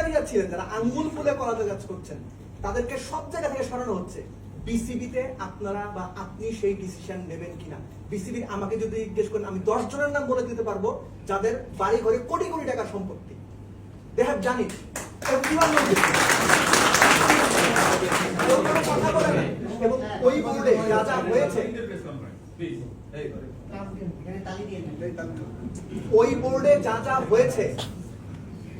কর্মচারীরা ছিলেন যারা আঙ্গুল ফুলে কলাতে কাজ করছেন তাদেরকে সব জায়গা থেকে সরানো হচ্ছে। বিসিবিতে আপনারা বা আপনি সেই ডিসিশন নেবেন কিনা? বিসিবি আমাকে যদি জিজ্ঞেস করেন, আমি 10 জনের নাম বলে দিতে পারবো যাদের বাড়ি ঘরে কোটি কোটি টাকার সম্পত্তি। দে হ্যাভ জানি কথা বলে না। এবং ওই বোর্ডে যা যা হয়েছে, ওই বোর্ডে যা যা হয়েছে,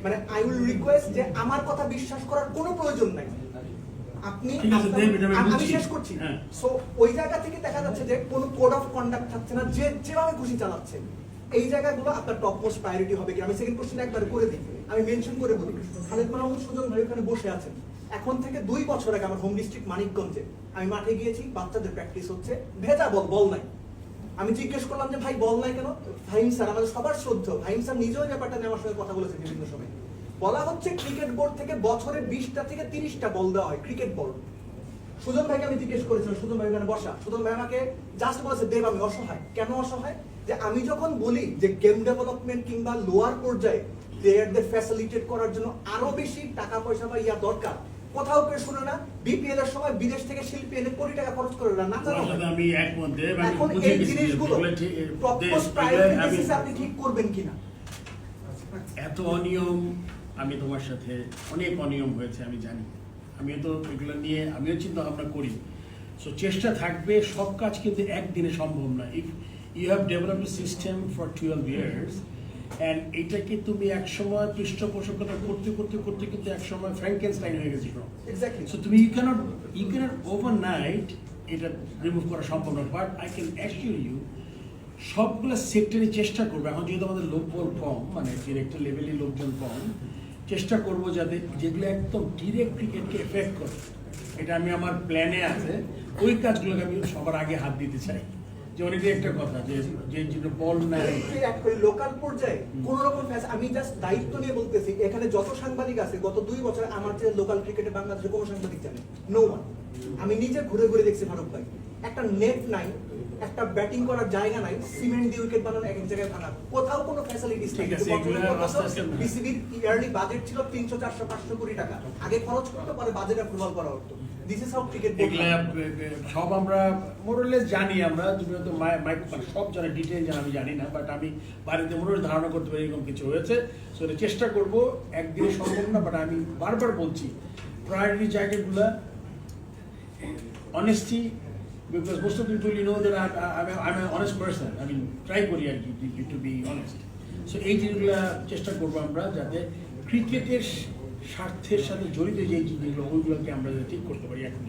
মানে আই উইল রিকোয়েস্ট যে আমার কথা বিশ্বাস করার কোনো প্রয়োজন নাই। আপনি আমি শেষ করছি। সো ওই জায়গা থেকে দেখা যাচ্ছে যে কোনো কোড অফ কন্ডাক্ট থাকছে না, যে যেভাবে খুশি চালাচ্ছে। এই জায়গাগুলো আপনার টপ মোস্ট প্রায়োরিটি হবে কি? আমি সেকেন্ড কোশ্চেন একবার করে দিই, আমি মেনশন করে বলি। খালেদ মাহমুদ সুজন ভাই ওখানে বসে আছেন। এখন থেকে 2 বছর আগে আমার হোম ডিস্ট্রিক্ট মানিকগঞ্জে আমি মাঠে গিয়েছি, বাচ্চাদের প্র্যাকটিস হচ্ছে, ভেজা বল নাই। আমি জিজ্ঞেস করলাম যে ভাই বল নাই কেন? ফাহিম স্যার, আমাদের সবার শ্রদ্ধেয় ফাহিম স্যার নিজেও ব্যাপারটা নিয়ে আমার সঙ্গে কথা বলেছে বিভিন্ন সময়। বলা হচ্ছে ক্রিকেট বোর্ড থেকে বছরে 20টা থেকে 30টা বল দেওয়া হয়, ক্রিকেট বল। সুজন ভাইকে আমি জিজ্ঞেস করেছিলাম, সুজন ভাই ওখানে বসা, সুজন ভাই আমাকে জাস্ট বলেছে দেব আমি অসহায়। কেন অসহায়? যে আমি যখন বলি যে গেম ডেভেলপমেন্ট কিংবা লোয়ার পর্যায়ে প্লেয়ারদের ফ্যাসিলিটেট করার জন্য আরো বেশি টাকা পয়সা বা ইয়া দরকার, কোথাও কেউ শুনে না। বিপিএল এর সময় বিদেশ থেকে শিল্পী এনে কোটি টাকা খরচ করে না নাচানো। আমি একমত। এখন এই জিনিসগুলো প্রপোজ প্রায়োরিটি বেসিসে আপনি ঠিক করবেন কিনা? এত অনিয়ম, আমি তোমার সাথে অনেক অনিয়ম হয়েছে আমি জানি। আমিও তো এগুলো নিয়ে আমিও চিন্তা ভাবনা করি। সো চেষ্টা থাকবে, সব কাজ কিন্তু একদিনে সম্ভব না। If you have developed a system for 12 years and এটাকে তুমি একসময় পৃষ্ঠপোষকতা করতে করতে করতে কিন্তু একসময় ফ্র্যাঙ্কেনস্টাইন হয়ে গেছিল। এক্স্যাক্টলি। সো তুমি ইউ ক্যানট ওভারনাইট এটা রিমুভ করা সম্ভব না। But I can assure you সবগুলো সেক্টরে চেষ্টা করবো। এখন যেহেতু আমাদের লোকবল কম, মানে ডিরেক্টর লেভেলে লোকজন কম, চেষ্টা করবো যাতে যেগুলো একদম ডিরেক্ট ক্রিকেটকে এফেক্ট করে, এটা আমি আমার প্ল্যানে আছে, ওই কাজগুলোকে আমি সবার আগে হাত দিতে চাই। যে অনেকই একটা কথা যে বল নাই লোকাল পর্যায়ে কোন রকম আমি জাস্ট দায়িত্ব নিয়ে বলতেছি, এখানে যত সাংবাদিক আছে গত 2 বছরে আমার যে লোকাল ক্রিকেটে বাংলাদেশে কোনো সাংবাদিক জানে নো ওয়ান। আমি নিজে ঘুরে ঘুরে দেখছি ফারুক ভাই, একটা নেট নাই, একটা ব্যাটিং করার জায়গা নাই, সিমেন্ট দিয়ে উইকেট বানানো এক জায়গায় বানানো, কোথাও কোনো ফ্যাসিলিটিস নেই। বিসিবির ইয়ারলি বাজেট ছিল 300, 400, 500 কোটি টাকা। আগে খরচ করতে পারে বাজেট অ্যাপ্রুভাল করা হতো। দিস ইজ হাউ ক্রিকেট সব আমরা মোরলেস জানি। আমরা তুমি তো সব জানা ডিটেইল জানা আমি জানি না, বাট আমি বাড়িতে মোরলেস ধারণা করতে পারি এরকম কিছু হয়েছে। সো এটা চেষ্টা করব, একদিনে সম্ভব না, বাট আমি বারবার বলছি প্রায়োরিটি জায়গাগুলো honesty, because most of the people you know that I'm an honest person. I mean, try kori আর কি to be honest. So এই জিনিসগুলো চেষ্টা করবো আমরা যাতে ক্রিকেটের স্বার্থের সাথে জড়িত যে জিনিসগুলো ওইগুলোকে আমরা ঠিক করতে পারি এখন।